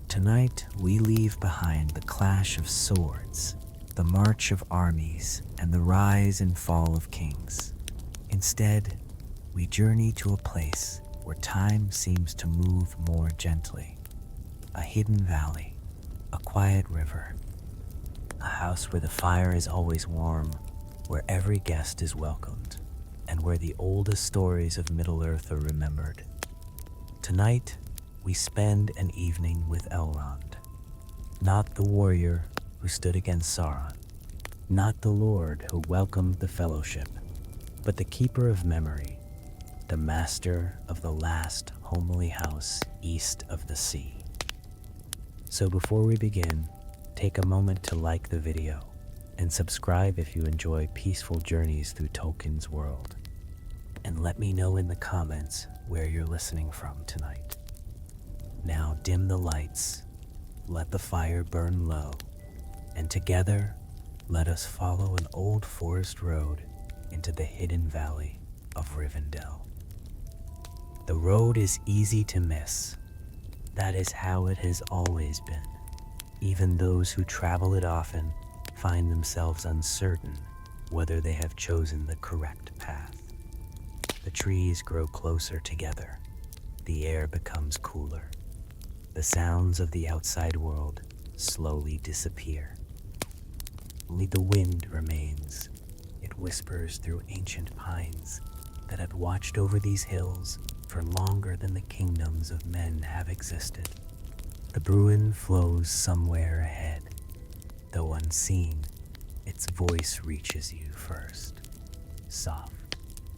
Tonight, we leave behind the clash of swords, the march of armies, and the rise and fall of kings. Instead, we journey to a place where time seems to move more gently. A hidden valley, a quiet river, a house where the fire is always warm, where every guest is welcomed, and where the oldest stories of Middle-earth are remembered. Tonight, we spend an evening with Elrond, not the warrior who stood against Sauron, not the lord who welcomed the fellowship, but the keeper of memory, the master of the last homely house east of the sea. So before we begin, take a moment to like the video and subscribe if you enjoy peaceful journeys through Tolkien's world. And let me know in the comments where you're listening from tonight. Now dim the lights, let the fire burn low, and together let us follow an old forest road into the hidden valley of Rivendell. The road is easy to miss. That is how it has always been. Even those who travel it often find themselves uncertain whether they have chosen the correct path. The trees grow closer together. The air becomes cooler. The sounds of the outside world slowly disappear. Only the wind remains. It whispers through ancient pines that have watched over these hills for longer than the kingdoms of men have existed. The Bruin flows somewhere ahead. Though unseen, its voice reaches you first. Soft,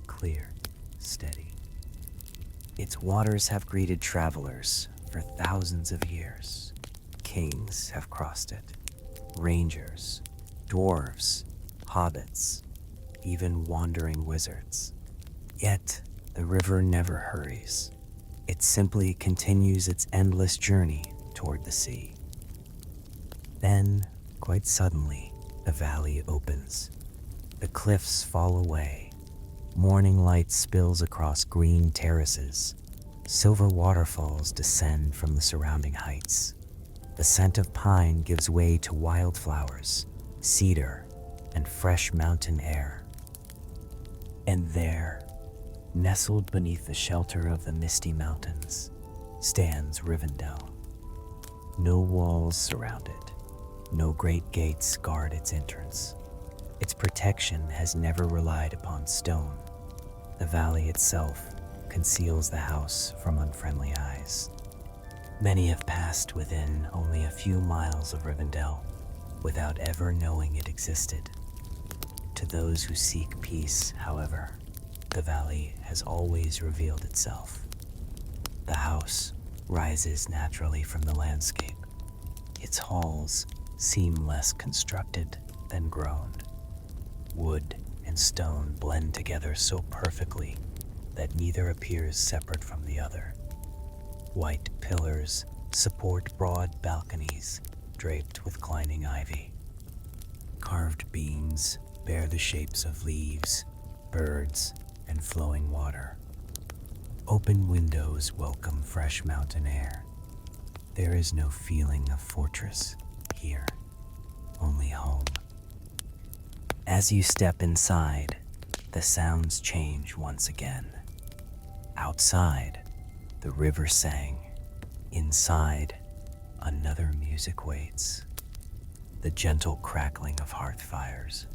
clear, steady. Its waters have greeted travelers for thousands of years. Kings have crossed it. Rangers, dwarves, hobbits, even wandering wizards. Yet, the river never hurries. It simply continues its endless journey toward the sea. Then, quite suddenly, the valley opens. The cliffs fall away. Morning light spills across green terraces. Silver waterfalls descend from the surrounding heights. The scent of pine gives way to wildflowers, cedar, and fresh mountain air. And there, nestled beneath the shelter of the misty mountains, stands Rivendell. No walls surround it. No great gates guard its entrance. Its protection has never relied upon stone. The valley itself conceals the house from unfriendly eyes. Many have passed within only a few miles of Rivendell without ever knowing it existed. To those who seek peace, however, the valley has always revealed itself. The house rises naturally from the landscape. Its halls seem less constructed than grown. Wood and stone blend together so perfectly that neither appears separate from the other. White pillars support broad balconies draped with climbing ivy. Carved beams bear the shapes of leaves, birds, and flowing water. Open windows welcome fresh mountain air. There is no feeling of fortress here, only home. As you step inside, the sounds change once again. Outside, the river sang. Inside, another music waits. The gentle crackling of hearth fires,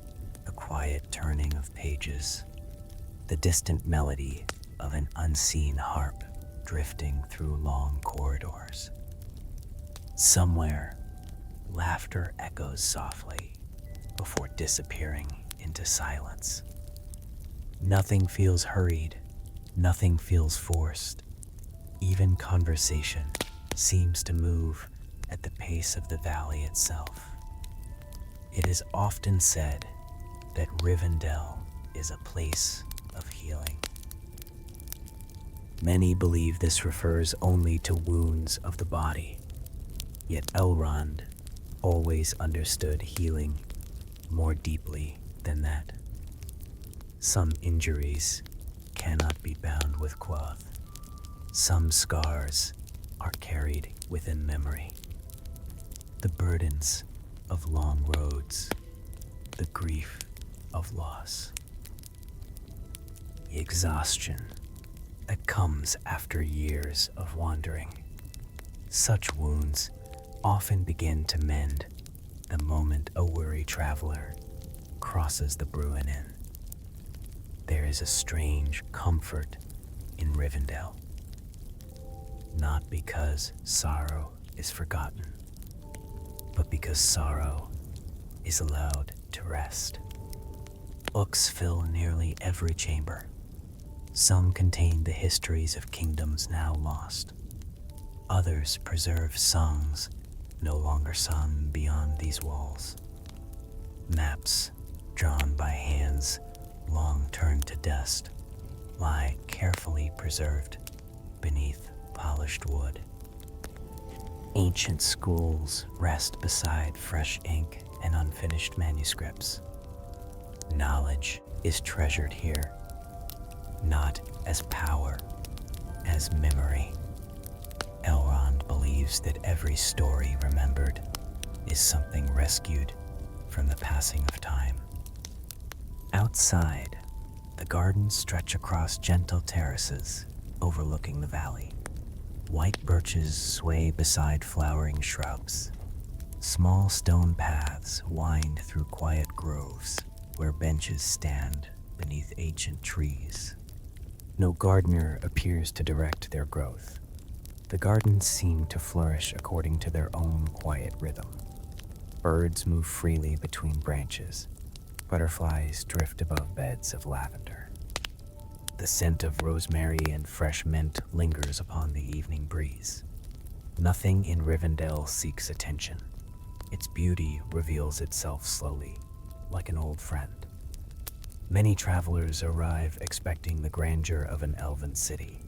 the quiet turning of pages, the distant melody of an unseen harp drifting through long corridors. Somewhere, laughter echoes softly before disappearing into silence. Nothing feels hurried, nothing feels forced. Even conversation seems to move at the pace of the valley itself. It is often said that Rivendell is a place of healing. Many believe this refers only to wounds of the body, yet Elrond always understood healing more deeply than that. Some injuries cannot be with cloth. Some scars are carried within memory. The burdens of long roads, the grief of loss, the exhaustion that comes after years of wandering. Such wounds often begin to mend the moment a weary traveler crosses the Bruin Inn. There is a strange comfort in Rivendell, not because sorrow is forgotten, but because sorrow is allowed to rest. Books fill nearly every chamber. Some contain the histories of kingdoms now lost. Others preserve songs no longer sung beyond these walls. Maps drawn by hands long turned to dust lie carefully preserved beneath polished wood. Ancient schools rest beside fresh ink and unfinished manuscripts. Knowledge is treasured here, not as power, as memory. Elrond believes that every story remembered is something rescued from the passing of time. Outside, the gardens stretch across gentle terraces overlooking the valley. White birches sway beside flowering shrubs. Small stone paths wind through quiet groves where benches stand beneath ancient trees. No gardener appears to direct their growth. The gardens seem to flourish according to their own quiet rhythm. Birds move freely between branches. Butterflies drift above beds of lavender. The scent of rosemary and fresh mint lingers upon the evening breeze. Nothing in Rivendell seeks attention. Its beauty reveals itself slowly, like an old friend. Many travelers arrive expecting the grandeur of an elven city.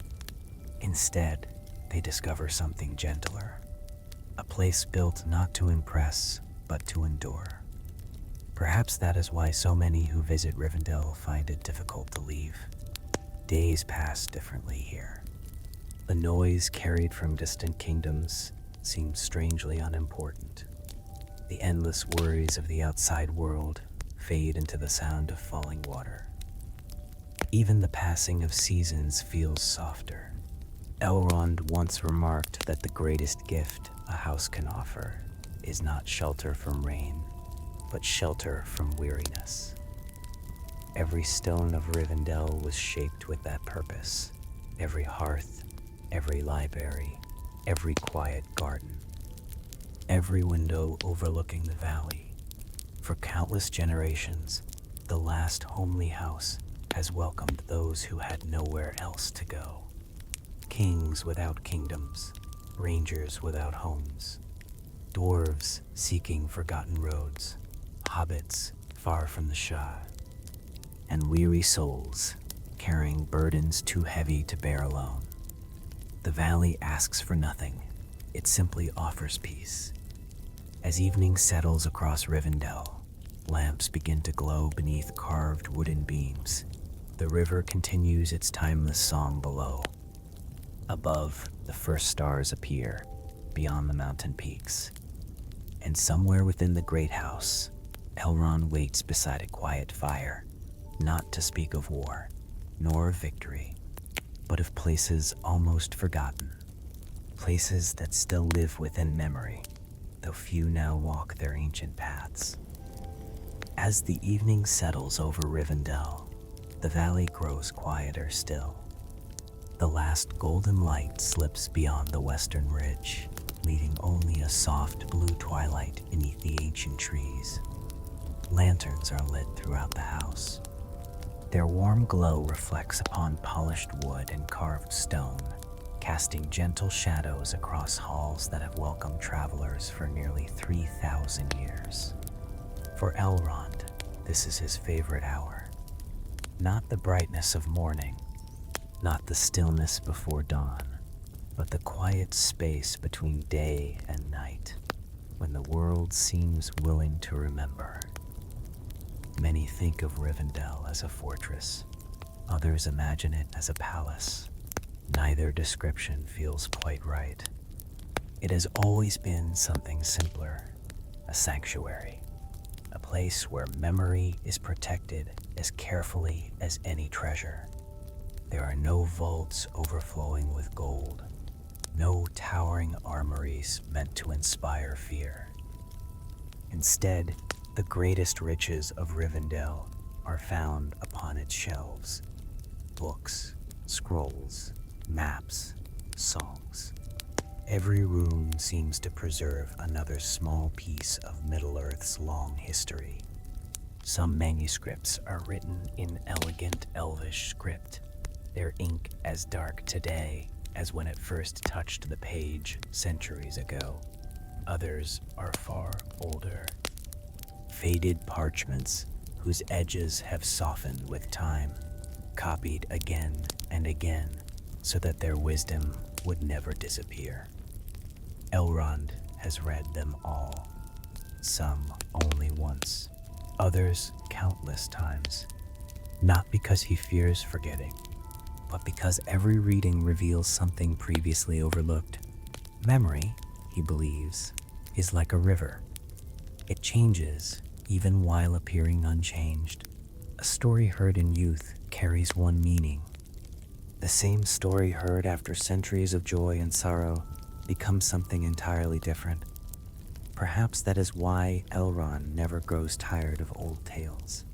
Instead, they discover something gentler, a place built not to impress, but to endure. Perhaps that is why so many who visit Rivendell find it difficult to leave. Days pass differently here. The noise carried from distant kingdoms seems strangely unimportant. The endless worries of the outside world fade into the sound of falling water. Even the passing of seasons feels softer. Elrond once remarked that the greatest gift a house can offer is not shelter from rain, but shelter from weariness. Every stone of Rivendell was shaped with that purpose. Every hearth, every library, every quiet garden, every window overlooking the valley. For countless generations, the last homely house has welcomed those who had nowhere else to go. Kings without kingdoms, rangers without homes, dwarves seeking forgotten roads, hobbits far from the Shire, and weary souls carrying burdens too heavy to bear alone. The valley asks for nothing. It simply offers peace. As evening settles across Rivendell, lamps begin to glow beneath carved wooden beams. The river continues its timeless song below. Above, the first stars appear, beyond the mountain peaks. And somewhere within the great house, Elrond waits beside a quiet fire, not to speak of war, nor of victory, but of places almost forgotten, places that still live within memory, though few now walk their ancient paths. As the evening settles over Rivendell, the valley grows quieter still. The last golden light slips beyond the western ridge, leaving only a soft blue twilight beneath the ancient trees. Lanterns are lit throughout the house. Their warm glow reflects upon polished wood and carved stone, casting gentle shadows across halls that have welcomed travelers for nearly 3,000 years. For Elrond, this is his favorite hour. Not the brightness of morning, not the stillness before dawn, but the quiet space between day and night, when the world seems willing to remember. Many think of Rivendell as a fortress. Others imagine it as a palace. Neither description feels quite right. It has always been something simpler, a sanctuary, a place where memory is protected as carefully as any treasure. There are no vaults overflowing with gold, no towering armories meant to inspire fear. Instead, the greatest riches of Rivendell are found upon its shelves: books, scrolls, maps, songs. Every room seems to preserve another small piece of Middle-earth's long history. Some manuscripts are written in elegant Elvish script, their ink as dark today as when it first touched the page centuries ago. Others are far older, faded parchments whose edges have softened with time, copied again and again so that their wisdom would never disappear. Elrond has read them all, some only once, others countless times, not because he fears forgetting, but because every reading reveals something previously overlooked. Memory, he believes, is like a river. It changes even while appearing unchanged. A story heard in youth carries one meaning. The same story heard after centuries of joy and sorrow becomes something entirely different. Perhaps that is why Elrond never grows tired of old tales.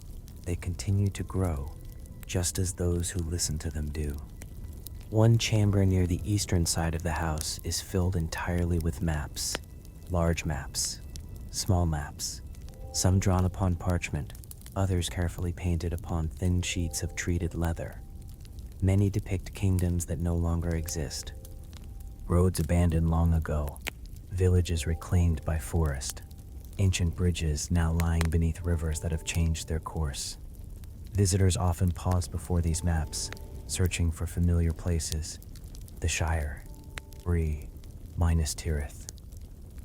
They continue to grow, just as those who listen to them do. One chamber near the eastern side of the house is filled entirely with maps, large maps, small maps, some drawn upon parchment, others carefully painted upon thin sheets of treated leather. Many depict kingdoms that no longer exist, roads abandoned long ago, villages reclaimed by forest, ancient bridges now lying beneath rivers that have changed their course. Visitors often pause before these maps, searching for familiar places: the Shire, Bree, Minas Tirith.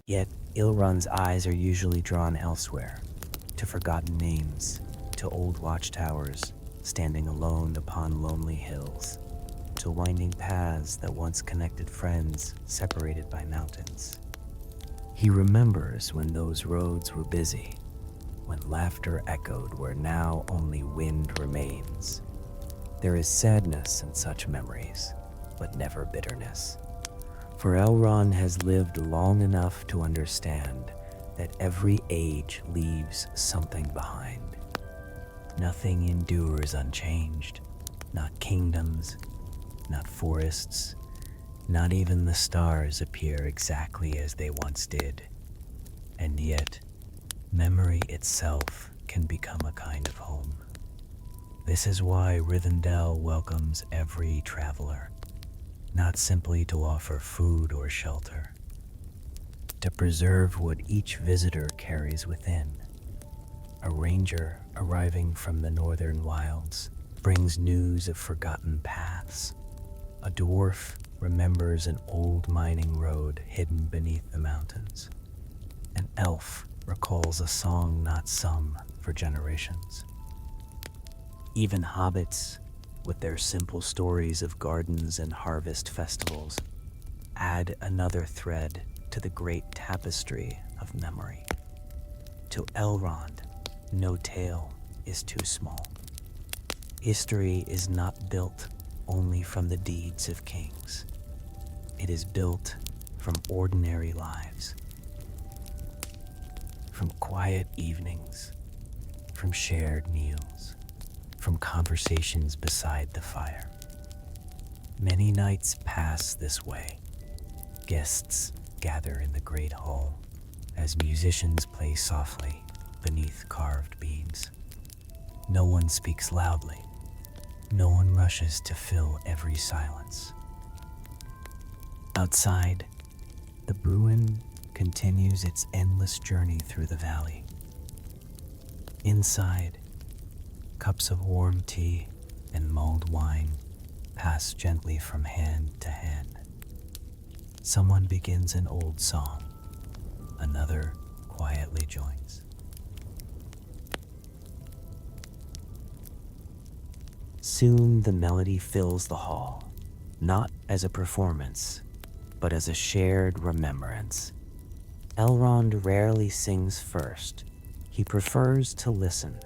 Yet Elrond's eyes are usually drawn elsewhere, to forgotten names, to old watchtowers standing alone upon lonely hills, to winding paths that once connected friends separated by mountains. He remembers when those roads were busy, when laughter echoed where now only wind remains. There is sadness in such memories, but never bitterness. For Elrond has lived long enough to understand that every age leaves something behind. Nothing endures unchanged, not kingdoms, not forests, not even the stars appear exactly as they once did. And yet, memory itself can become a kind of home. This is why Rivendell welcomes every traveler, not simply to offer food or shelter, to preserve what each visitor carries within. A ranger arriving from the northern wilds brings news of forgotten paths. A dwarf remembers an old mining road hidden beneath the mountains. An elf recalls a song not sung for generations. Even hobbits, with their simple stories of gardens and harvest festivals, add another thread to the great tapestry of memory. To Elrond, no tale is too small. History is not built only from the deeds of kings. It is built from ordinary lives, from quiet evenings, from shared meals, from conversations beside the fire. Many nights pass this way. Guests gather in the great hall as musicians play softly beneath carved beams. No one speaks loudly. No one rushes to fill every silence. Outside, the Bruin continues its endless journey through the valley. Inside, cups of warm tea and mulled wine pass gently from hand to hand. Someone begins an old song. Another quietly joins. Soon the melody fills the hall, not as a performance, but as a shared remembrance. Elrond rarely sings first. He prefers to listen.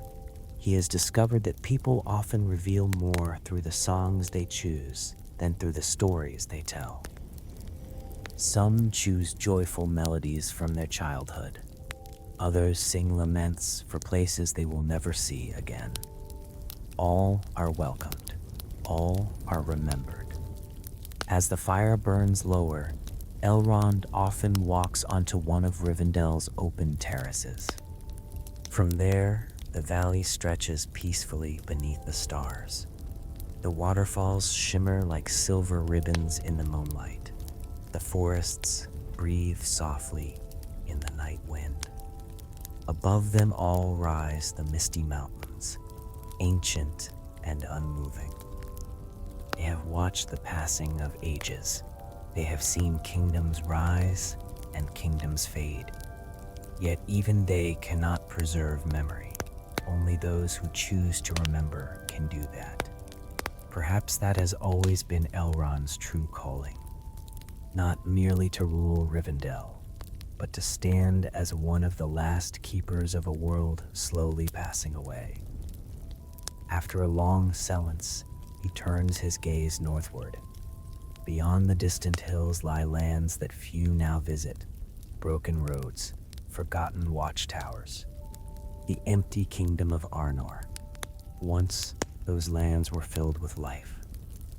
He has discovered that people often reveal more through the songs they choose than through the stories they tell. Some choose joyful melodies from their childhood. Others sing laments for places they will never see again. All are welcomed. All are remembered. As the fire burns lower, Elrond often walks onto one of Rivendell's open terraces. From there, the valley stretches peacefully beneath the stars. The waterfalls shimmer like silver ribbons in the moonlight. The forests breathe softly in the night wind. Above them all rise the misty mountains, ancient and unmoving. They have watched the passing of ages. They have seen kingdoms rise and kingdoms fade. Yet even they cannot preserve memory. Only those who choose to remember can do that. Perhaps that has always been Elrond's true calling. Not merely to rule Rivendell, but to stand as one of the last keepers of a world slowly passing away. After a long silence, he turns his gaze northward. Beyond the distant hills lie lands that few now visit, broken roads, forgotten watchtowers. The empty kingdom of Arnor. Once, those lands were filled with life.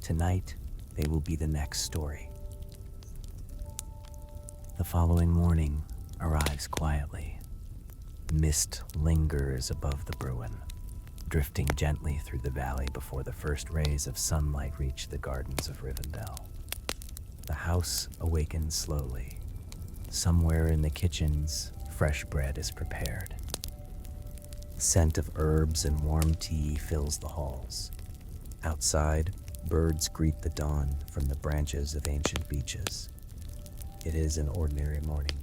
Tonight, they will be the next story. The following morning arrives quietly. Mist lingers above the Bruin, drifting gently through the valley before the first rays of sunlight reach the gardens of Rivendell. The house awakens slowly. Somewhere in the kitchens, fresh bread is prepared. The scent of herbs and warm tea fills the halls. Outside, birds greet the dawn from the branches of ancient beeches. It is an ordinary morning,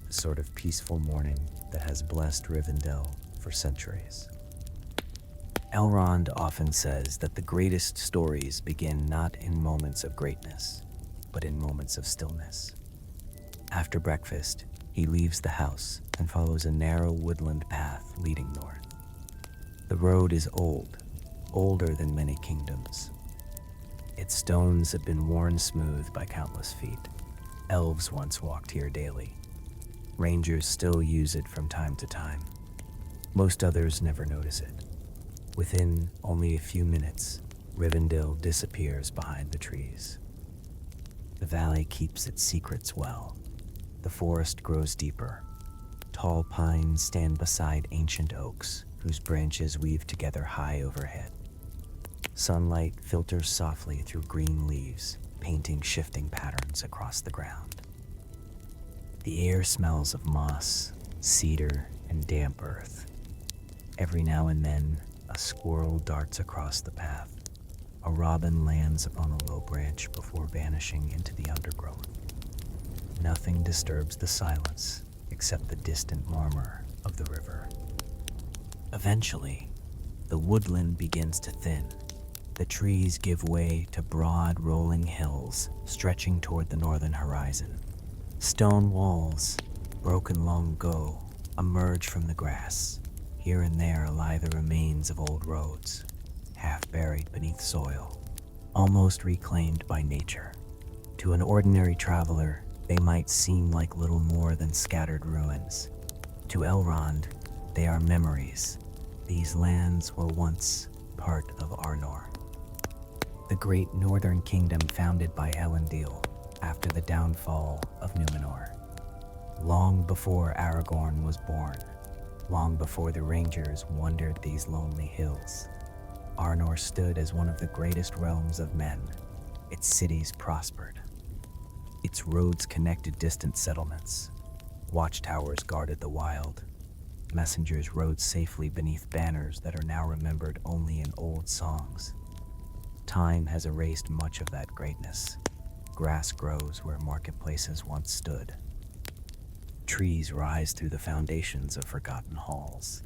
the sort of peaceful morning that has blessed Rivendell for centuries. Elrond often says that the greatest stories begin not in moments of greatness, but in moments of stillness. After breakfast, he leaves the house and follows a narrow woodland path leading north. The road is old, older than many kingdoms. Its stones have been worn smooth by countless feet. Elves once walked here daily. Rangers still use it from time to time. Most others never notice it. Within only a few minutes, Rivendell disappears behind the trees. The valley keeps its secrets well. The forest grows deeper. Tall pines stand beside ancient oaks, whose branches weave together high overhead. Sunlight filters softly through green leaves, painting shifting patterns across the ground. The air smells of moss, cedar, and damp earth. Every now and then, a squirrel darts across the path. A robin lands upon a low branch before vanishing into the undergrowth. Nothing disturbs the silence except the distant murmur of the river. Eventually, the woodland begins to thin. The trees give way to broad, rolling hills stretching toward the northern horizon. Stone walls, broken long ago, emerge from the grass. Here and there lie the remains of old roads, half buried beneath soil, almost reclaimed by nature. To an ordinary traveler, they might seem like little more than scattered ruins. To Elrond, they are memories. These lands were once part of Arnor, the great northern kingdom founded by Elendil after the downfall of Númenor. Long before Aragorn was born, long before the Rangers wandered these lonely hills, Arnor stood as one of the greatest realms of men. Its cities prospered. Its roads connected distant settlements. Watchtowers guarded the wild. Messengers rode safely beneath banners that are now remembered only in old songs. Time has erased much of that greatness. Grass grows where marketplaces once stood. Trees rise through the foundations of forgotten halls.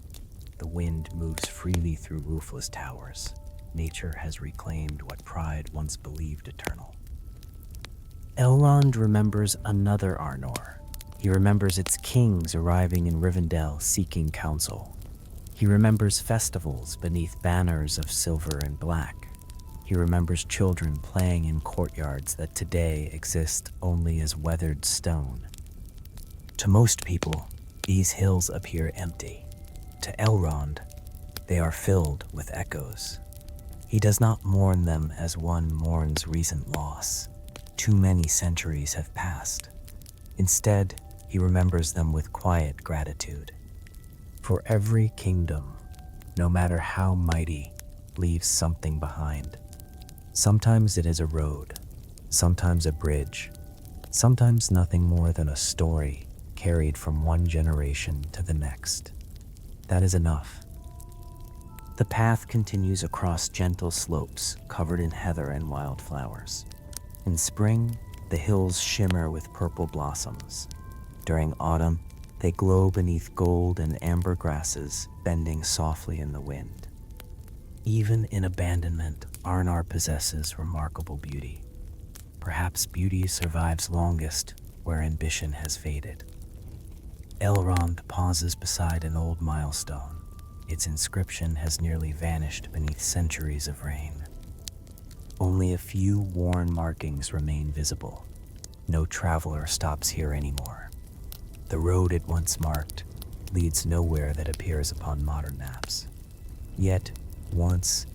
The wind moves freely through roofless towers. Nature has reclaimed what pride once believed eternal. Elrond remembers another Arnor. He remembers its kings arriving in Rivendell seeking counsel. He remembers festivals beneath banners of silver and black. He remembers children playing in courtyards that today exist only as weathered stone. To most people, these hills appear empty. To Elrond, they are filled with echoes. He does not mourn them as one mourns recent loss. Too many centuries have passed. Instead, he remembers them with quiet gratitude. For every kingdom, no matter how mighty, leaves something behind. Sometimes it is a road, sometimes a bridge, sometimes nothing more than a story carried from one generation to the next. That is enough. The path continues across gentle slopes covered in heather and wildflowers. In spring, the hills shimmer with purple blossoms. During autumn, they glow beneath gold and amber grasses bending softly in the wind. Even in abandonment, Arnor possesses remarkable beauty. Perhaps beauty survives longest where ambition has faded. Elrond pauses beside an old milestone. Its inscription has nearly vanished beneath centuries of rain. Only a few worn markings remain visible. No traveler stops here anymore. The road it once marked leads nowhere that appears upon modern maps. Yet, once,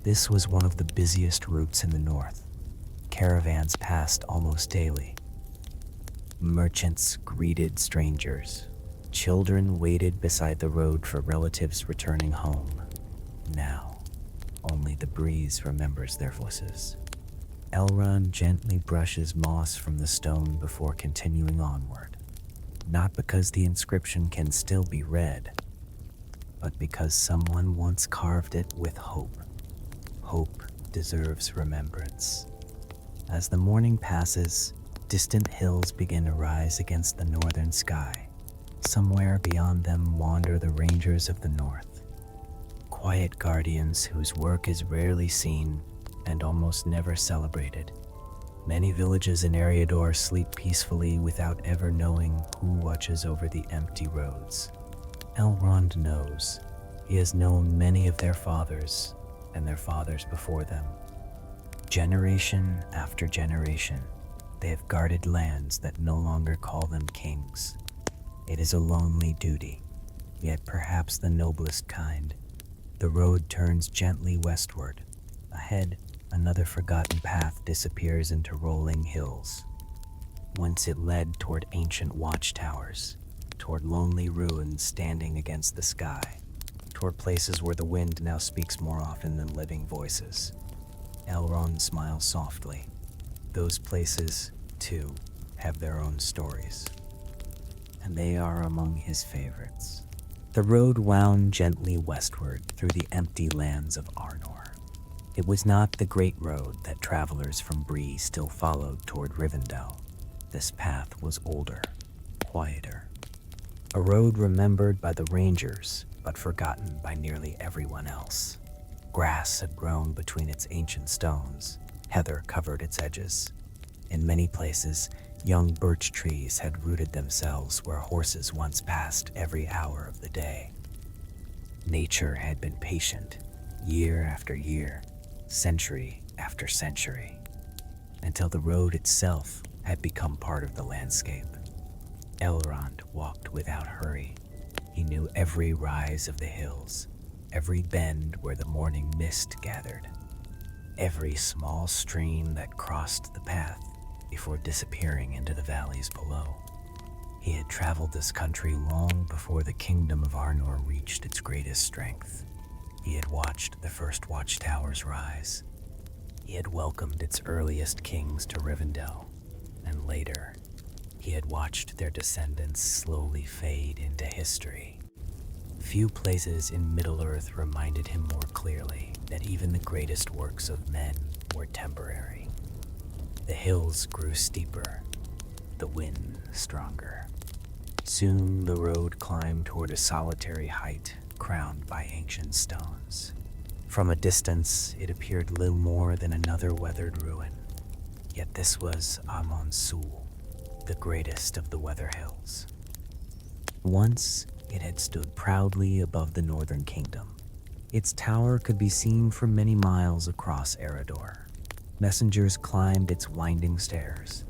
this was one of the busiest routes in the north. Caravans passed almost daily. Merchants greeted strangers. Children waited beside the road for relatives returning home. Now, only the breeze remembers their voices. Elrond gently brushes moss from the stone before continuing onward. Not because the inscription can still be read, but because someone once carved it with hope. Hope deserves remembrance. As the morning passes, distant hills begin to rise against the northern sky. Somewhere beyond them wander the rangers of the north, quiet guardians whose work is rarely seen and almost never celebrated. Many villages in Erebor sleep peacefully without ever knowing who watches over the empty roads. Elrond knows. He has known many of their fathers and their fathers before them. Generation after generation, they have guarded lands that no longer call them kings. It is a lonely duty, yet perhaps the noblest kind. The road turns gently westward. Ahead, another forgotten path disappears into rolling hills. Once it led toward ancient watchtowers, toward lonely ruins standing against the sky, toward places where the wind now speaks more often than living voices. Elrond smiles softly. Those places, too, have their own stories, and they are among his favorites. The road wound gently westward through the empty lands of Arnor. It was not the great road that travelers from Bree still followed toward Rivendell. This path was older, quieter. A road remembered by the rangers, but forgotten by nearly everyone else. Grass had grown between its ancient stones. Heather covered its edges. In many places, young birch trees had rooted themselves where horses once passed every hour of the day. Nature had been patient, year after year, century after century, until the road itself had become part of the landscape. Elrond walked without hurry. He knew every rise of the hills, every bend where the morning mist gathered, every small stream that crossed the path before disappearing into the valleys below. He had traveled this country long before the kingdom of Arnor reached its greatest strength. He had watched the first watchtowers rise. He had welcomed its earliest kings to Rivendell, and later, he had watched their descendants slowly fade into history. Few places in Middle-earth reminded him more clearly that even the greatest works of men were temporary. The hills grew steeper, the wind stronger. Soon the road climbed toward a solitary height crowned by ancient stones. From a distance, it appeared little more than another weathered ruin. Yet this was Amon Sul, the greatest of the Weather Hills. Once it had stood proudly above the northern kingdom. Its tower could be seen for many miles across Erebor. Messengers climbed its winding stairs.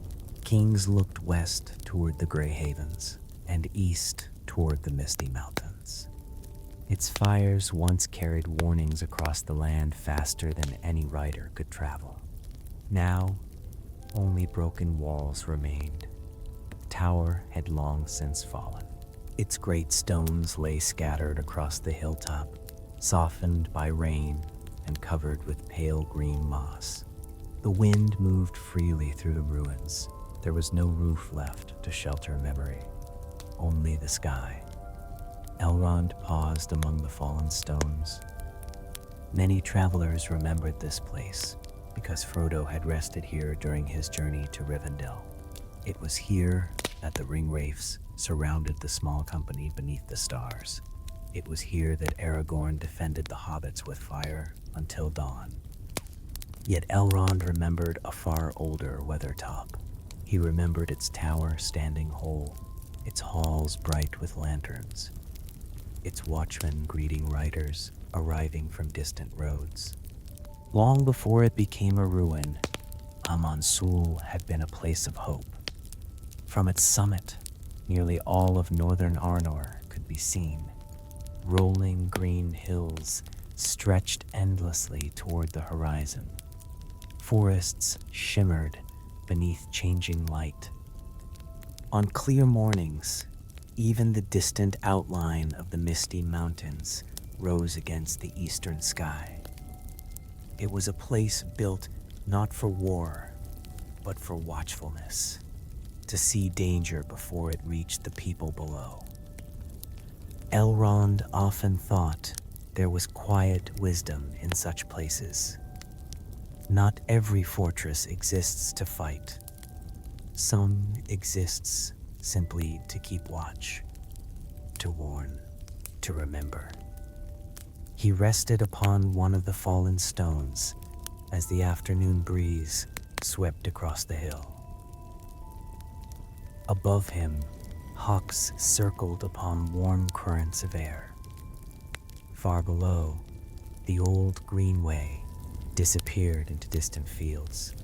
Kings looked west toward the Grey Havens and east toward the Misty Mountains. Its fires once carried warnings across the land faster than any rider could travel. Now, only broken walls remained. The tower had long since fallen. Its great stones lay scattered across the hilltop, softened by rain and covered with pale green moss. The wind moved freely through the ruins. There was no roof left to shelter memory, only the sky. Elrond paused among the fallen stones. Many travelers remembered this place because Frodo had rested here during his journey to Rivendell. It was here that the ringwraiths surrounded the small company beneath the stars. It was here that Aragorn defended the hobbits with fire until dawn. Yet Elrond remembered a far older Weathertop. He remembered its tower standing whole, its halls bright with lanterns, its watchmen greeting riders arriving from distant roads. Long before it became a ruin, Amon Sul had been a place of hope. From its summit, nearly all of northern Arnor could be seen. Rolling green hills stretched endlessly toward the horizon. Forests shimmered beneath changing light. On clear mornings, even the distant outline of the Misty Mountains rose against the eastern sky. It was a place built not for war, but for watchfulness, to see danger before it reached the people below. Elrond often thought there was quiet wisdom in such places. Not every fortress exists to fight. Some exists simply to keep watch, to warn, to remember. He rested upon one of the fallen stones as the afternoon breeze swept across the hill. Above him, hawks circled upon warm currents of air. Far below, the old greenway disappeared into distant fields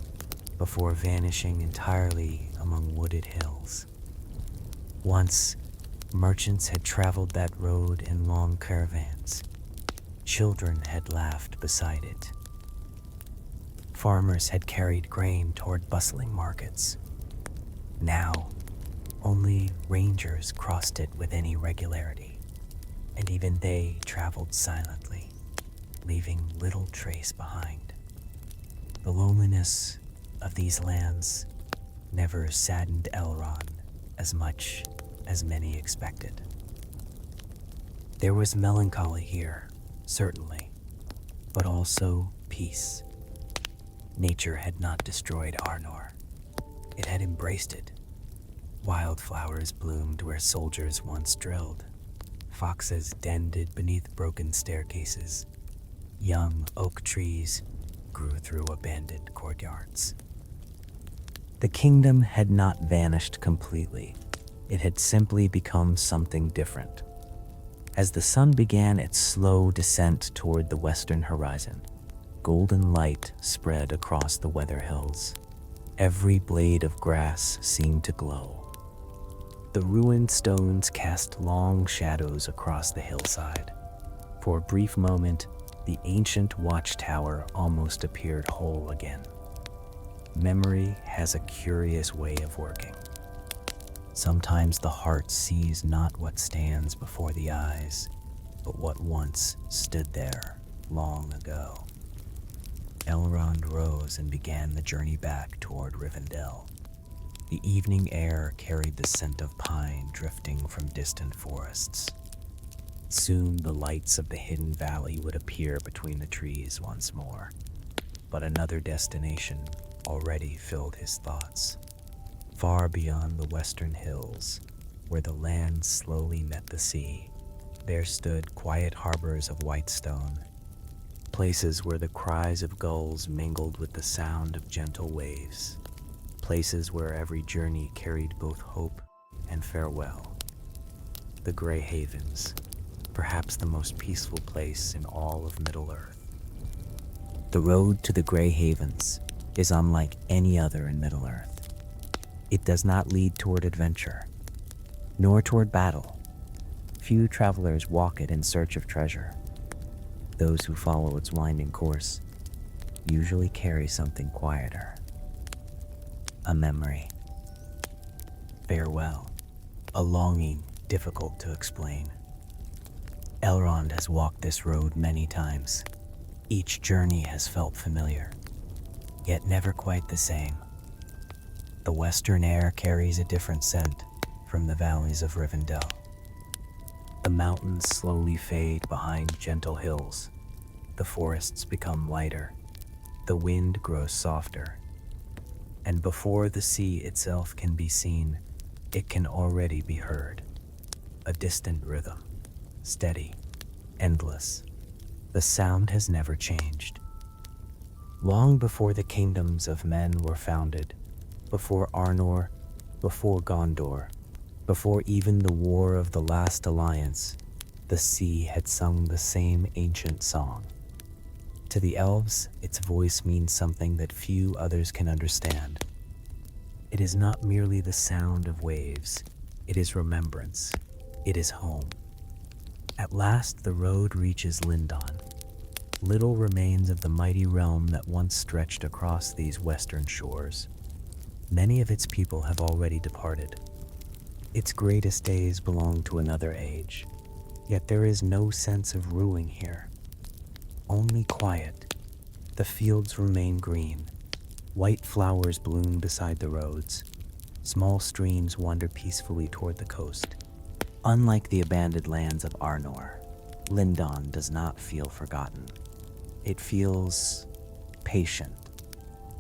before vanishing entirely among wooded hills. Once, merchants had traveled that road in long caravans. Children had laughed beside it. Farmers had carried grain toward bustling markets. Now, only rangers crossed it with any regularity, and even they traveled silently, leaving little trace behind. The loneliness of these lands never saddened Elrond as much as many expected. There was melancholy here, certainly, but also peace. Nature had not destroyed Arnor. It had embraced it. Wildflowers bloomed where soldiers once drilled. Foxes denned beneath broken staircases. Young oak trees grew through abandoned courtyards. The kingdom had not vanished completely. It had simply become something different. As the sun began its slow descent toward the western horizon, golden light spread across the Weather Hills. Every blade of grass seemed to glow. The ruined stones cast long shadows across the hillside. For a brief moment, the ancient watchtower almost appeared whole again. Memory has a curious way of working. Sometimes the heart sees not what stands before the eyes, but what once stood there long ago. Elrond rose and began the journey back toward Rivendell. The evening air carried the scent of pine drifting from distant forests. Soon the lights of the hidden valley would appear between the trees once more. But another destination already filled his thoughts. Far beyond the western hills, where the land slowly met the sea, there stood quiet harbors of white stone, places where the cries of gulls mingled with the sound of gentle waves. places where every journey carried both hope and farewell. The Grey Havens, perhaps the most peaceful place in all of Middle-earth. The road to the Grey Havens is unlike any other in Middle-earth. It does not lead toward adventure, nor toward battle. Few travelers walk it in search of treasure. Those who follow its winding course usually carry something quieter. A memory. Farewell. A longing difficult to explain. Elrond has walked this road many times. Each journey has felt familiar, yet never quite the same. The western air carries a different scent from the valleys of Rivendell. The mountains slowly fade behind gentle hills. The forests become lighter. The wind grows softer. And before the sea itself can be seen, it can already be heard. A distant rhythm, steady, endless. The sound has never changed. Long before the kingdoms of men were founded, before Arnor, before Gondor, before even the War of the Last Alliance, the sea had sung the same ancient song. To the elves, its voice means something that few others can understand. It is not merely the sound of waves, it is remembrance, it is home. At last the road reaches Lindon. Little remains of the mighty realm that once stretched across these western shores. Many of its people have already departed. Its greatest days belong to another age, yet there is no sense of ruling here. Only quiet. The fields remain green. White flowers bloom beside the roads. Small streams wander peacefully toward the coast. Unlike the abandoned lands of Arnor, Lindon does not feel forgotten. It feels patient,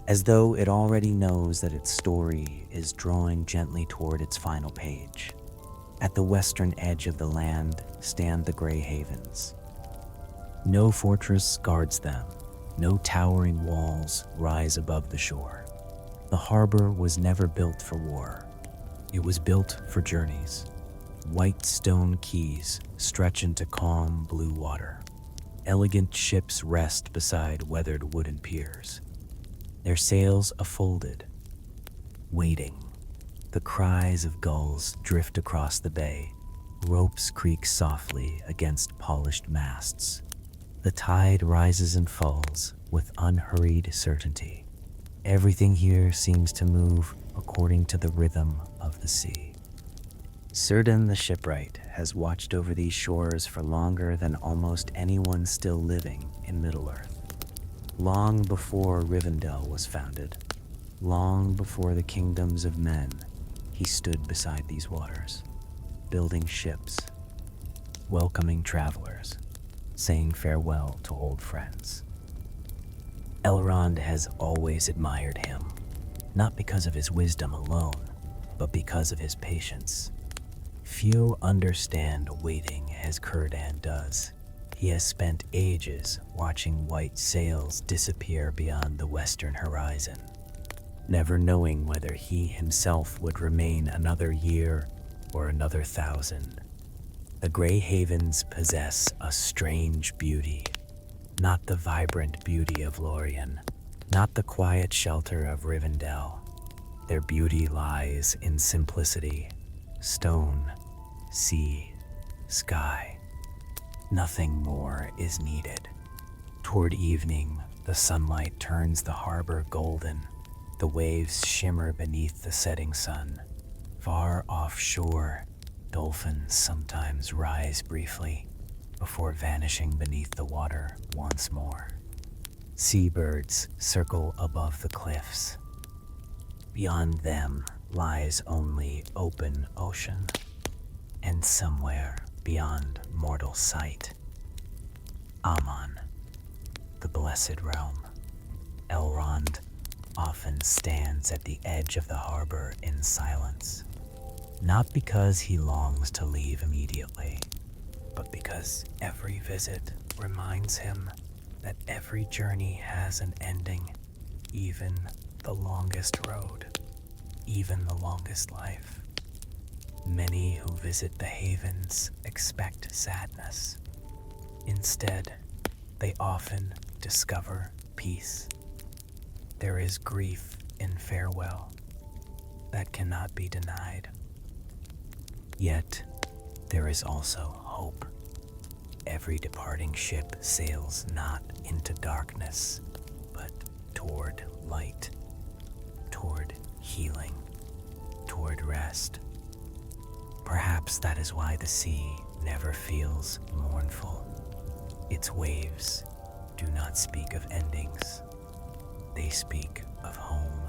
as though it already knows that its story is drawing gently toward its final page. At the western edge of the land stand the Grey Havens. No fortress guards them, no towering walls rise above the shore. The harbor was never built for war. It was built for journeys. White stone quays stretch into calm blue water. Elegant ships rest beside weathered wooden piers, their sails afolded, waiting. The cries of gulls drift across the bay. Ropes creak softly against polished masts. The tide rises and falls with unhurried certainty. Everything here seems to move according to the rhythm of the sea. Círdan the shipwright has watched over these shores for longer than almost anyone still living in Middle-earth. Long before Rivendell was founded, long before the kingdoms of men, he stood beside these waters, building ships, welcoming travelers, saying farewell to old friends. Elrond has always admired him, not because of his wisdom alone, but because of his patience. Few understand waiting as Círdan does. He has spent ages watching white sails disappear beyond the western horizon, never knowing whether he himself would remain another year or another 1,000. The Grey Havens possess a strange beauty, not the vibrant beauty of Lórien, not the quiet shelter of Rivendell. Their beauty lies in simplicity. Stone, sea, sky. Nothing more is needed. Toward evening, the sunlight turns the harbor golden. The waves shimmer beneath the setting sun. Far offshore, dolphins sometimes rise briefly before vanishing beneath the water once more. Seabirds circle above the cliffs. Beyond them lies only open ocean, and somewhere beyond mortal sight, Aman, the blessed realm. Elrond often stands at the edge of the harbor in silence, not because he longs to leave immediately, but because every visit reminds him that every journey has an ending, even the longest road. even the longest life. Many who visit the havens expect sadness. Instead, they often discover peace. There is grief in farewell that cannot be denied. Yet, there is also hope. Every departing ship sails not into darkness, but toward light, toward healing, toward rest. Perhaps that is why the sea never feels mournful. Its waves do not speak of endings. They speak of home.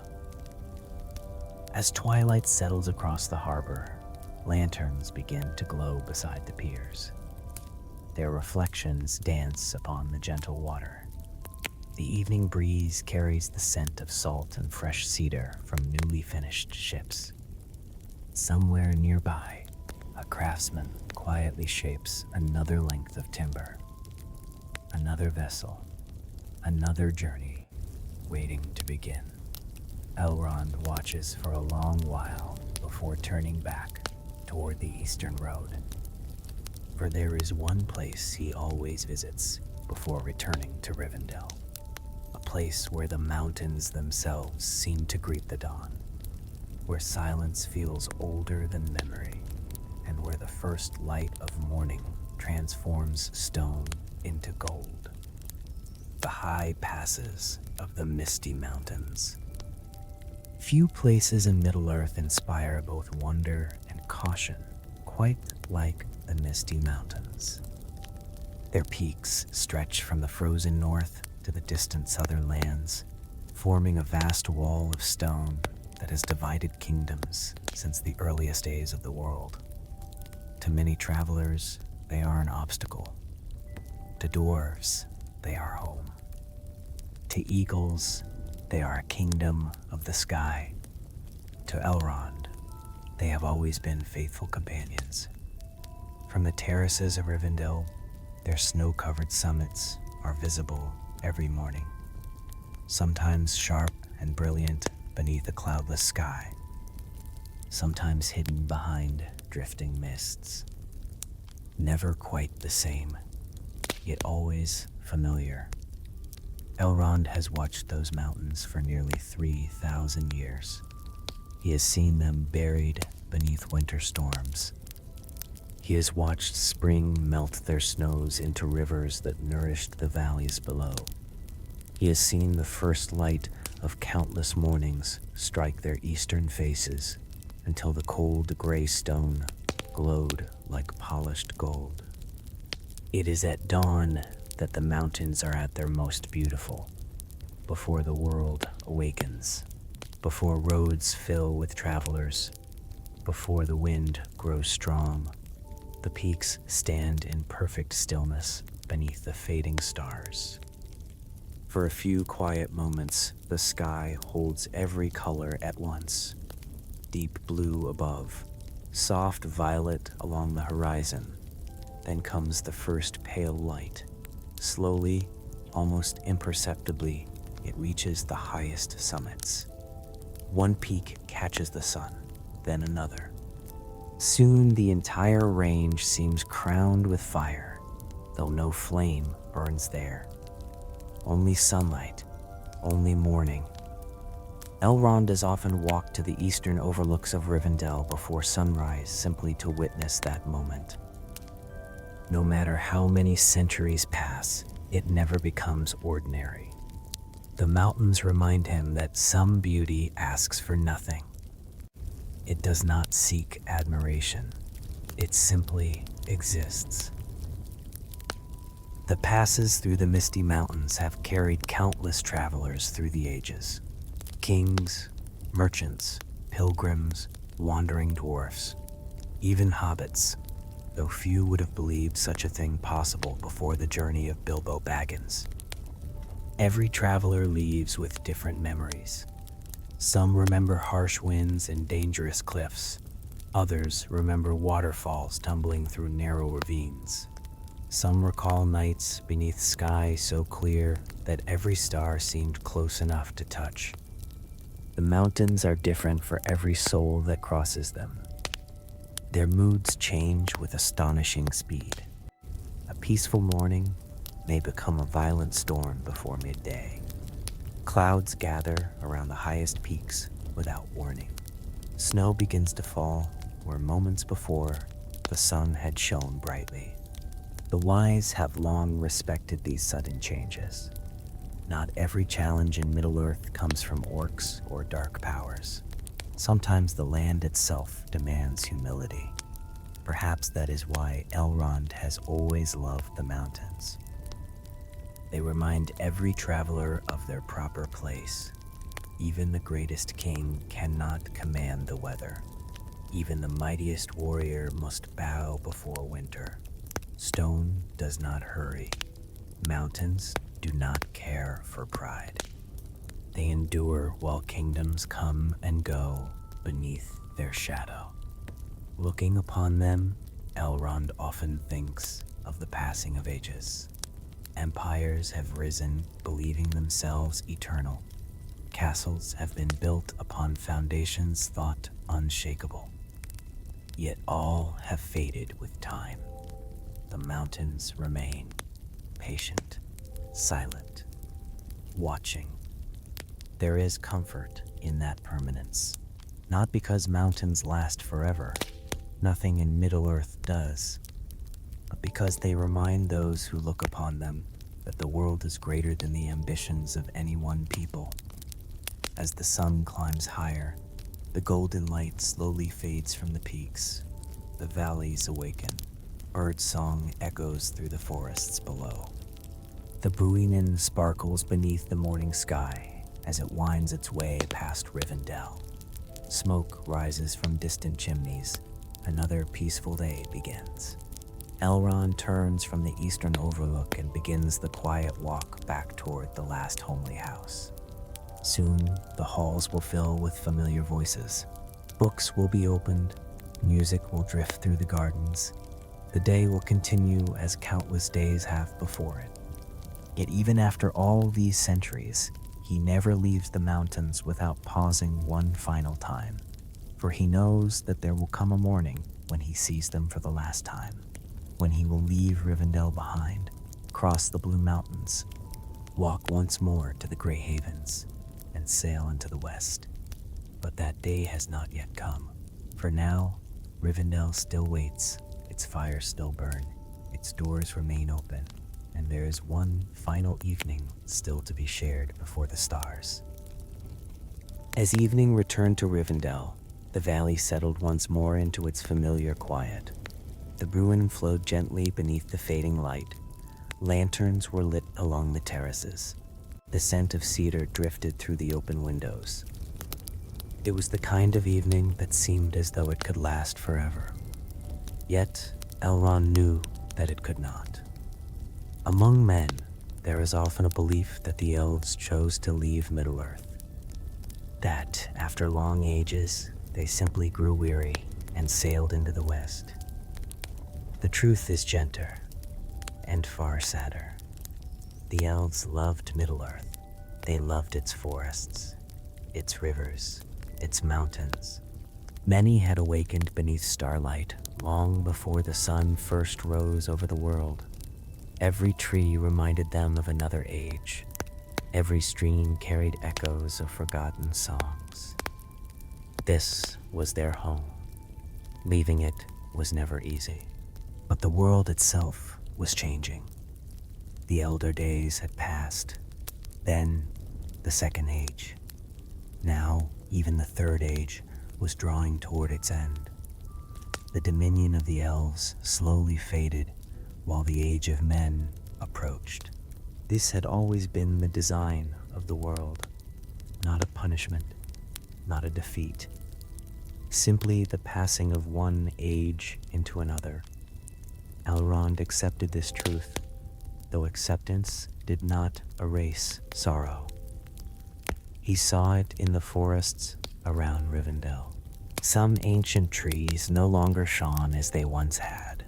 As twilight settles across the harbor, lanterns begin to glow beside the piers. Their reflections dance upon the gentle water. The evening breeze carries the scent of salt and fresh cedar from newly finished ships. Somewhere nearby, a craftsman quietly shapes another length of timber. Another vessel, another journey waiting to begin. Elrond watches for a long while before turning back toward the eastern road. For there is one place he always visits before returning to Rivendell. A place where the mountains themselves seem to greet the dawn, where silence feels older than memory, and where the first light of morning transforms stone into gold. The high passes of the Misty Mountains. Few places in Middle-earth inspire both wonder and caution, quite like the Misty Mountains. Their peaks stretch from the frozen north to the distant southern lands, forming a vast wall of stone that has divided kingdoms since the earliest days of the world. To many travelers, they are an obstacle. To dwarves, they are home. To eagles, they are a kingdom of the sky. To Elrond, they have always been faithful companions. From the terraces of Rivendell, their snow-covered summits are visible every morning, sometimes sharp and brilliant beneath a cloudless sky, sometimes hidden behind drifting mists. Never quite the same, yet always familiar. Elrond has watched those mountains for nearly 3,000 years. He has seen them buried beneath winter storms. He has watched spring melt their snows into rivers that nourished the valleys below. He has seen the first light of countless mornings strike their eastern faces until the cold gray stone glowed like polished gold. It is at dawn that the mountains are at their most beautiful, before the world awakens, before roads fill with travelers, before the wind grows strong. The peaks stand in perfect stillness beneath the fading stars. For a few quiet moments, the sky holds every color at once. Deep blue above, soft violet along the horizon. Then comes the first pale light. Slowly, almost imperceptibly, it reaches the highest summits. One peak catches the sun, then another. Soon the entire range seems crowned with fire, though no flame burns there. Only sunlight, only morning. Elrond has often walked to the eastern overlooks of Rivendell before sunrise simply to witness that moment. No matter how many centuries pass, it never becomes ordinary. The mountains remind him that some beauty asks for nothing. It does not seek admiration. It simply exists. The passes through the Misty Mountains have carried countless travelers through the ages. Kings, merchants, pilgrims, wandering dwarfs, even hobbits, though few would have believed such a thing possible before the journey of Bilbo Baggins. Every traveler leaves with different memories. Some remember harsh winds and dangerous cliffs. Others remember waterfalls tumbling through narrow ravines. Some recall nights beneath sky so clear that every star seemed close enough to touch. The mountains are different for every soul that crosses them. Their moods change with astonishing speed. A peaceful morning may become a violent storm before midday. Clouds gather around the highest peaks without warning. Snow begins to fall where moments before the sun had shone brightly. The wise have long respected these sudden changes. Not every challenge in Middle-earth comes from orcs or dark powers. Sometimes the land itself demands humility. Perhaps that is why Elrond has always loved the mountains. They remind every traveler of their proper place. Even the greatest king cannot command the weather. Even the mightiest warrior must bow before winter. Stone does not hurry. Mountains do not care for pride. They endure while kingdoms come and go beneath their shadow. Looking upon them, Elrond often thinks of the passing of ages. Empires have risen, believing themselves eternal. Castles have been built upon foundations thought unshakable. Yet all have faded with time. The mountains remain, patient, silent, watching. There is comfort in that permanence, not because mountains last forever. Nothing in Middle-earth does, but because they remind those who look upon them that the world is greater than the ambitions of any one people. As the sun climbs higher, the golden light slowly fades from the peaks. The valleys awaken. Bird song echoes through the forests below. The Buinen sparkles beneath the morning sky as it winds its way past Rivendell. Smoke rises from distant chimneys. Another peaceful day begins. Elrond turns from the eastern overlook and begins the quiet walk back toward the last homely house. Soon, the halls will fill with familiar voices. Books will be opened. Music will drift through the gardens. The day will continue as countless days have before it. Yet even after all these centuries, he never leaves the mountains without pausing one final time. For he knows that there will come a morning when he sees them for the last time, when he will leave Rivendell behind, cross the Blue Mountains, walk once more to the Grey Havens, and sail into the west. But that day has not yet come. For now, Rivendell still waits, its fires still burn, its doors remain open, and there is one final evening still to be shared before the stars. As evening returned to Rivendell, the valley settled once more into its familiar quiet. The Bruin flowed gently beneath the fading light. Lanterns were lit along the terraces. The scent of cedar drifted through the open windows. It was the kind of evening that seemed as though it could last forever. Yet, Elrond knew that it could not. Among men, there is often a belief that the elves chose to leave Middle-earth. That, after long ages, they simply grew weary and sailed into the west. The truth is gentler and far sadder. The elves loved Middle-earth. They loved its forests, its rivers, its mountains. Many had awakened beneath starlight long before the sun first rose over the world. Every tree reminded them of another age. Every stream carried echoes of forgotten songs. This was their home. Leaving it was never easy. But the world itself was changing. The elder days had passed. Then, the second age. Now, even the third age was drawing toward its end. The dominion of the elves slowly faded while the age of men approached. This had always been the design of the world. Not a punishment, not a defeat. Simply the passing of one age into another. Elrond accepted this truth, though acceptance did not erase sorrow. He saw it in the forests around Rivendell. Some ancient trees no longer shone as they once had.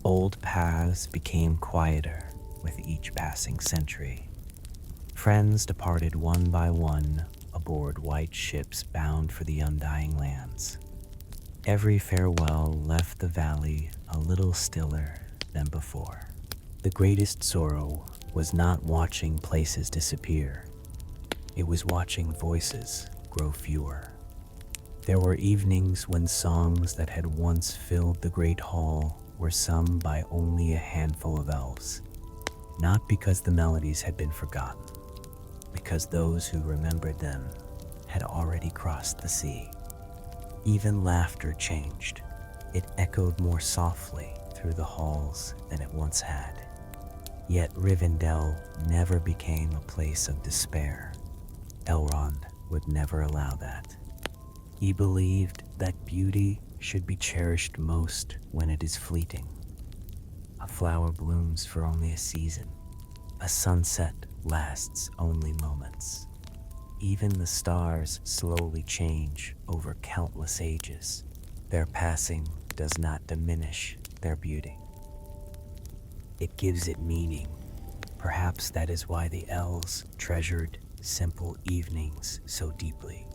Old paths became quieter with each passing century. Friends departed one by one, aboard white ships bound for the undying lands. Every farewell left the valley a little stiller than before. The greatest sorrow was not watching places disappear. It was watching voices grow fewer. There were evenings when songs that had once filled the great hall were sung by only a handful of elves, not because the melodies had been forgotten, because those who remembered them had already crossed the sea. Even laughter changed. It echoed more softly through the halls than it once had. Yet Rivendell never became a place of despair. Elrond would never allow that. He believed that beauty should be cherished most when it is fleeting. A flower blooms for only a season. A sunset lasts only moments. Even the stars slowly change over countless ages. Their passing does not diminish their beauty. It gives it meaning. Perhaps that is why the elves treasured simple evenings so deeply.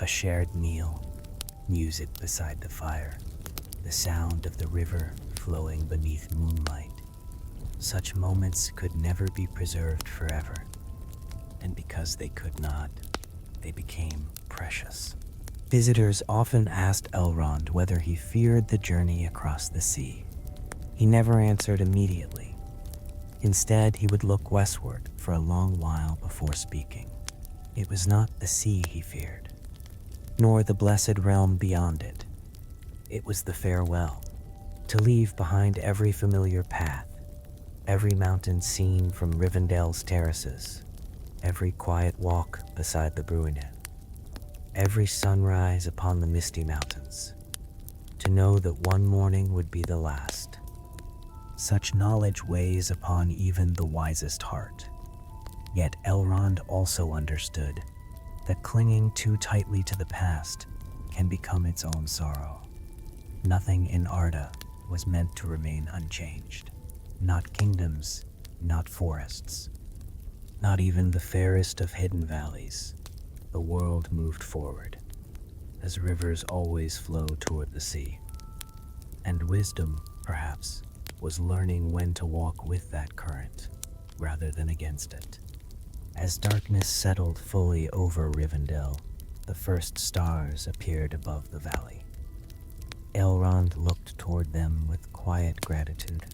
A shared meal, music beside the fire, the sound of the river flowing beneath moonlight. Such moments could never be preserved forever, and because they could not, they became precious. Visitors often asked Elrond whether he feared the journey across the sea. He never answered immediately. Instead, he would look westward for a long while before speaking. It was not the sea he feared, nor the blessed realm beyond it. It was the farewell, to leave behind every familiar path, every mountain seen from Rivendell's terraces, every quiet walk beside the Bruinen, every sunrise upon the misty mountains, to know that one morning would be the last. Such knowledge weighs upon even the wisest heart. Yet Elrond also understood that clinging too tightly to the past can become its own sorrow. Nothing in Arda was meant to remain unchanged. Not kingdoms, not forests, not even the fairest of hidden valleys. The world moved forward, as rivers always flow toward the sea. And wisdom, perhaps, was learning when to walk with that current, rather than against it. As darkness settled fully over Rivendell, the first stars appeared above the valley. Elrond looked toward them with quiet gratitude.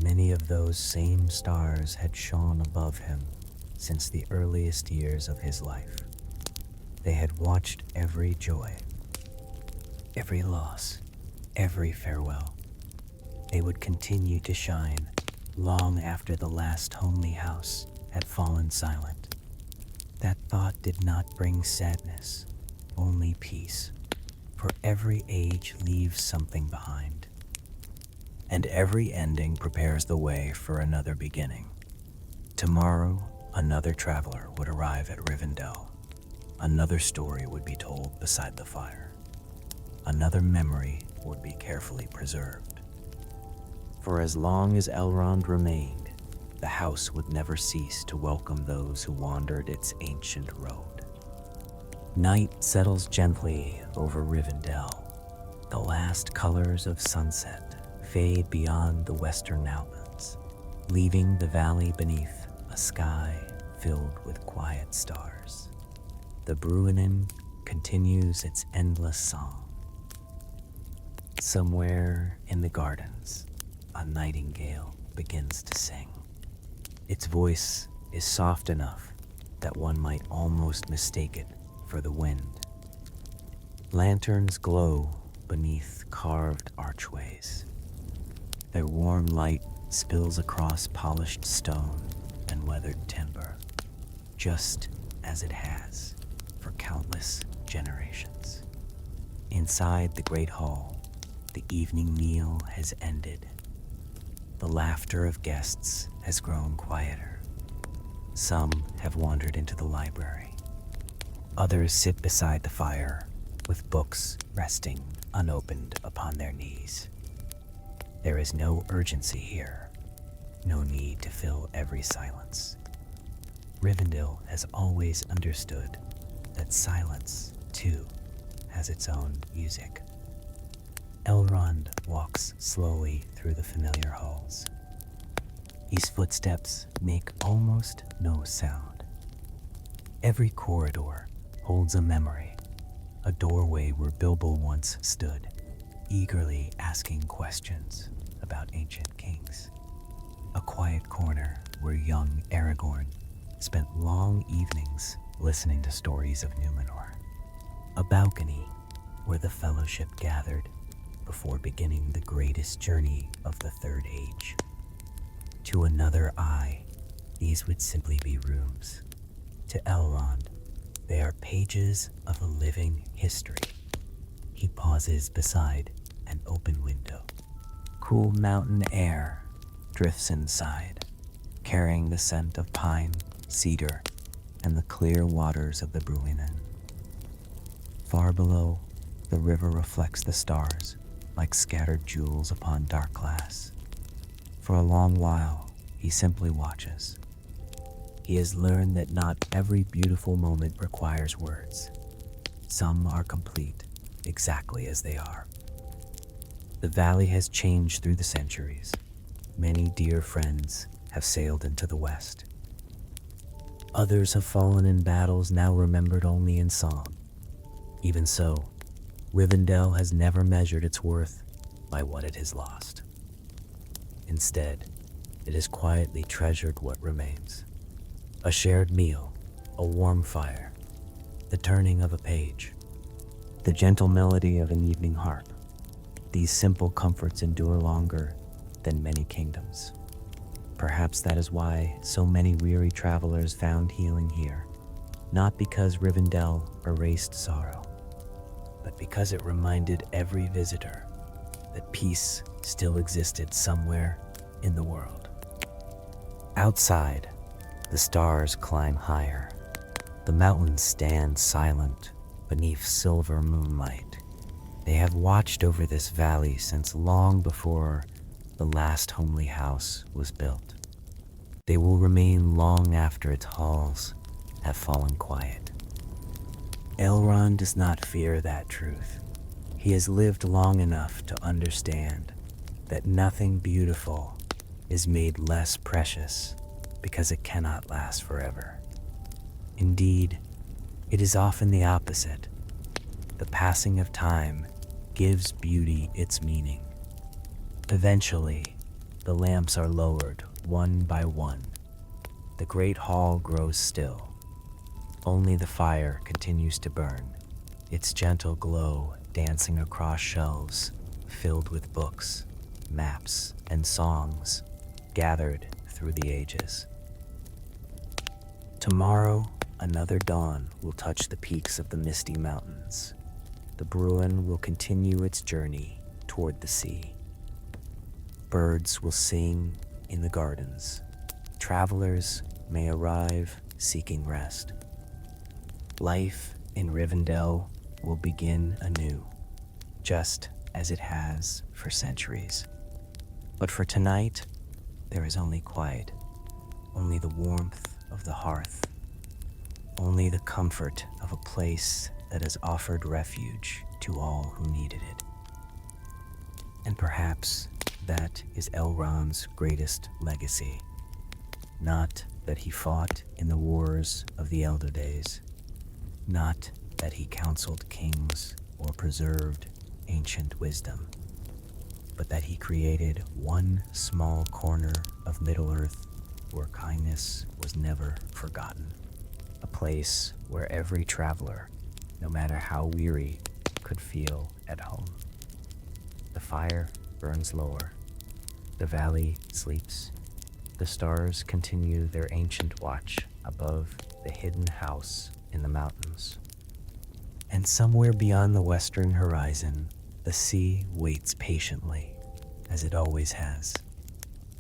Many of those same stars had shone above him since the earliest years of his life. They had watched every joy, every loss, every farewell. They would continue to shine long after the last homely house had fallen silent. That thought did not bring sadness, only peace, for every age leaves something behind, and every ending prepares the way for another beginning. Tomorrow, another traveler would arrive at Rivendell. Another story would be told beside the fire. Another memory would be carefully preserved. For as long as Elrond remained, the house would never cease to welcome those who wandered its ancient road. Night settles gently over Rivendell. The last colors of sunset fade beyond the western outlands, leaving the valley beneath a sky filled with quiet stars. The Bruinen continues its endless song. Somewhere in the gardens, a nightingale begins to sing. Its voice is soft enough that one might almost mistake it for the wind. Lanterns glow beneath carved archways. Their warm light spills across polished stone and weathered timber, just as it has for countless generations. Inside the great hall, the evening meal has ended. The laughter of guests has grown quieter. Some have wandered into the library. Others sit beside the fire, with books resting unopened upon their knees. There is no urgency here, no need to fill every silence. Rivendell has always understood that silence, too, has its own music. Elrond walks slowly through the familiar halls. His footsteps make almost no sound. Every corridor holds a memory, a doorway where Bilbo once stood, eagerly asking questions about ancient kings. A quiet corner where young Aragorn spent long evenings listening to stories of Numenor. A balcony where the Fellowship gathered before beginning the greatest journey of the Third Age. To another eye, these would simply be rooms. To Elrond, they are pages of a living history. He pauses beside an open window. Cool mountain air drifts inside, carrying the scent of pine, cedar, and the clear waters of the Bruinen. Far below, the river reflects the stars like scattered jewels upon dark glass. For a long while, he simply watches. He has learned that not every beautiful moment requires words. Some are complete exactly as they are. The valley has changed through the centuries. Many dear friends have sailed into the west. Others have fallen in battles now remembered only in song. Even so, Rivendell has never measured its worth by what it has lost. Instead, it has quietly treasured what remains. A shared meal, a warm fire, the turning of a page, the gentle melody of an evening harp. These simple comforts endure longer than many kingdoms. Perhaps that is why so many weary travelers found healing here, not because Rivendell erased sorrow, but because it reminded every visitor that peace still existed somewhere in the world. Outside, the stars climb higher. The mountains stand silent beneath silver moonlight. They have watched over this valley since long before the last homely house was built. They will remain long after its halls have fallen quiet. Elrond does not fear that truth. He has lived long enough to understand that nothing beautiful is made less precious because it cannot last forever. Indeed, it is often the opposite. The passing of time gives beauty its meaning. Eventually, the lamps are lowered one by one. The great hall grows still. Only the fire continues to burn, its gentle glow dancing across shelves filled with books, maps, and songs gathered through the ages. Tomorrow, another dawn will touch the peaks of the misty mountains. The Bruin will continue its journey toward the sea. Birds will sing in the gardens. Travelers may arrive seeking rest. Life in Rivendell will begin anew, just as it has for centuries. But for tonight, there is only quiet, only the warmth of the hearth, only the comfort of a place that has offered refuge to all who needed it. And perhaps that is Elrond's greatest legacy. Not that he fought in the wars of the elder days, not that he counseled kings or preserved ancient wisdom, but that he created one small corner of Middle-earth where kindness was never forgotten. A place where every traveler, no matter how weary, could feel at home. The fire burns lower. The valley sleeps. The stars continue their ancient watch above the hidden house in the mountains. And somewhere beyond the western horizon, the sea waits patiently, as it always has.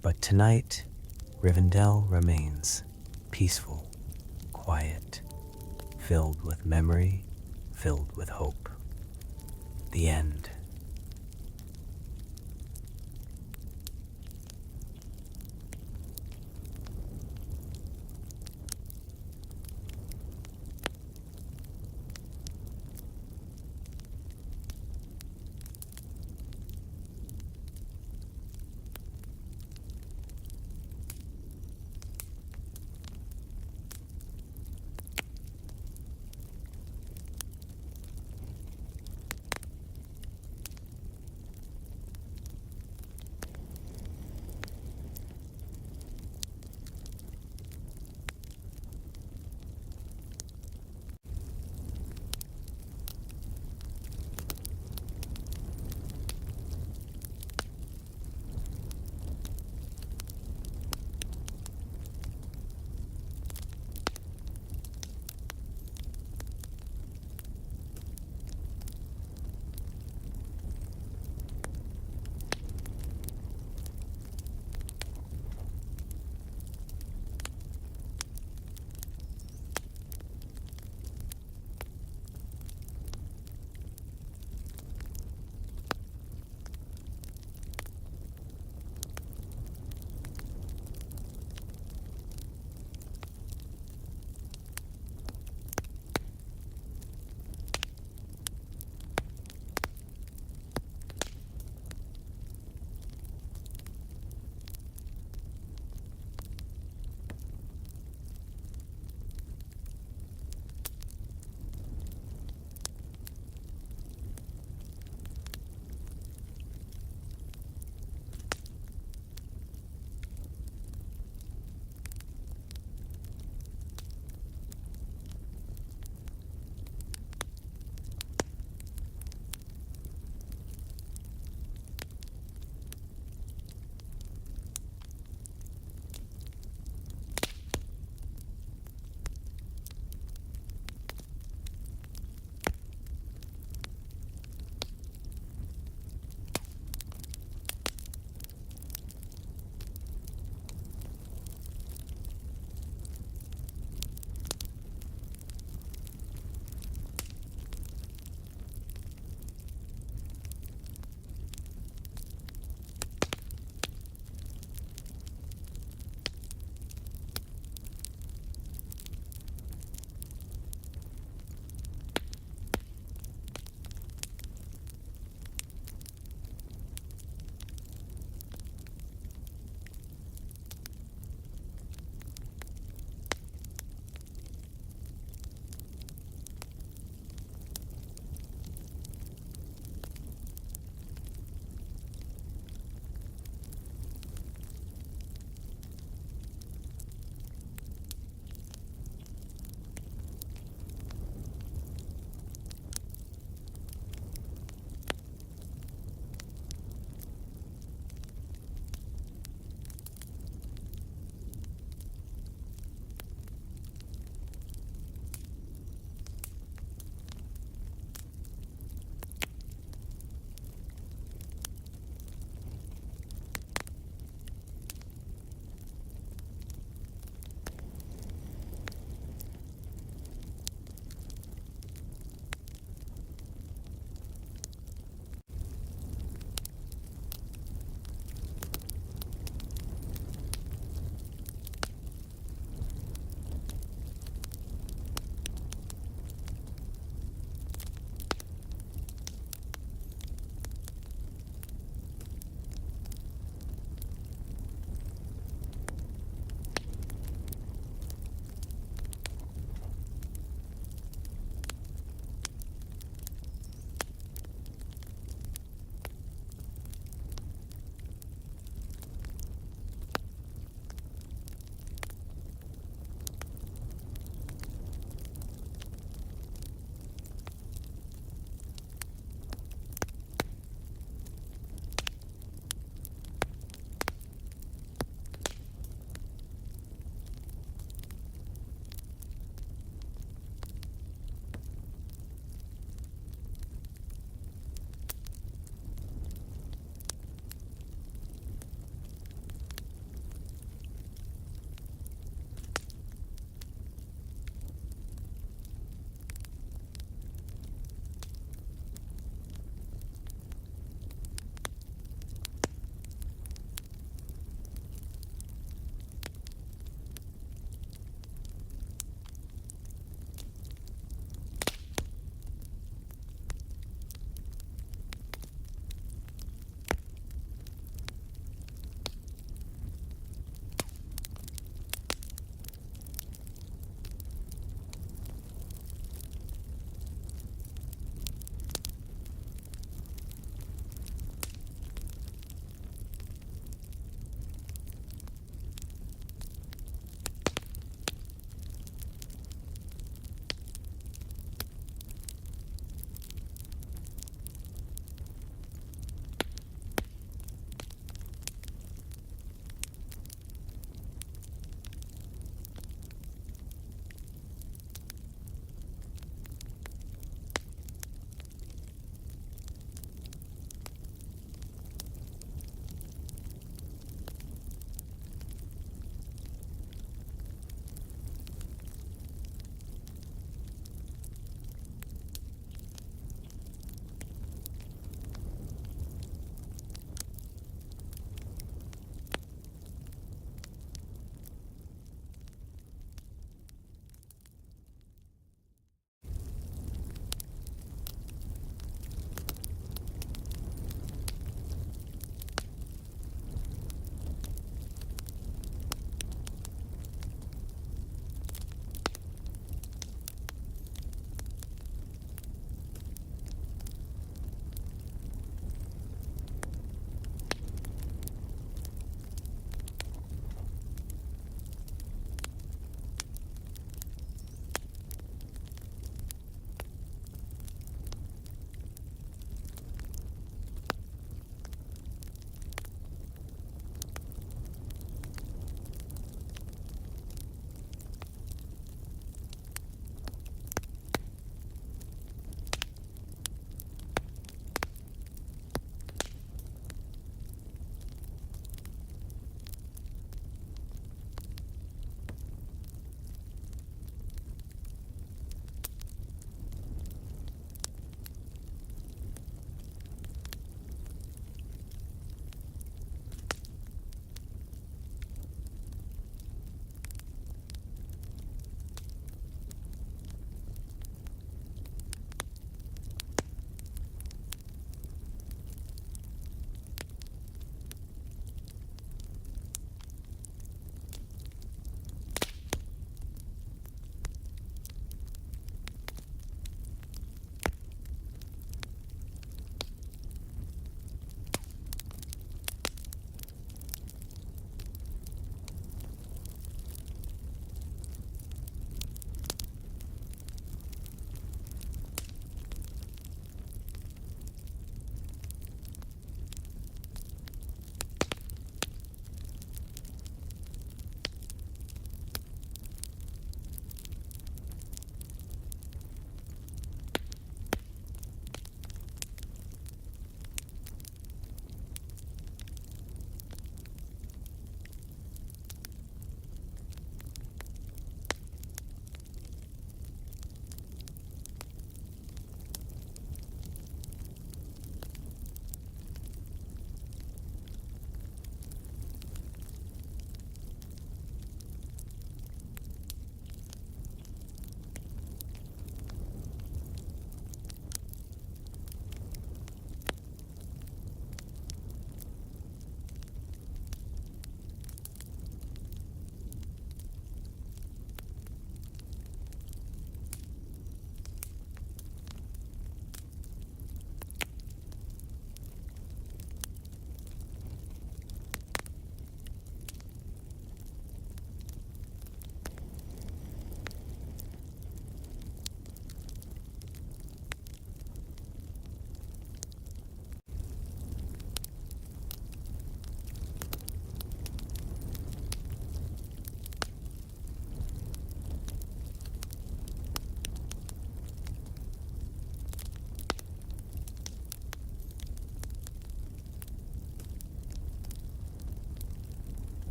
But tonight, Rivendell remains peaceful, quiet, filled with memory, filled with hope. The end.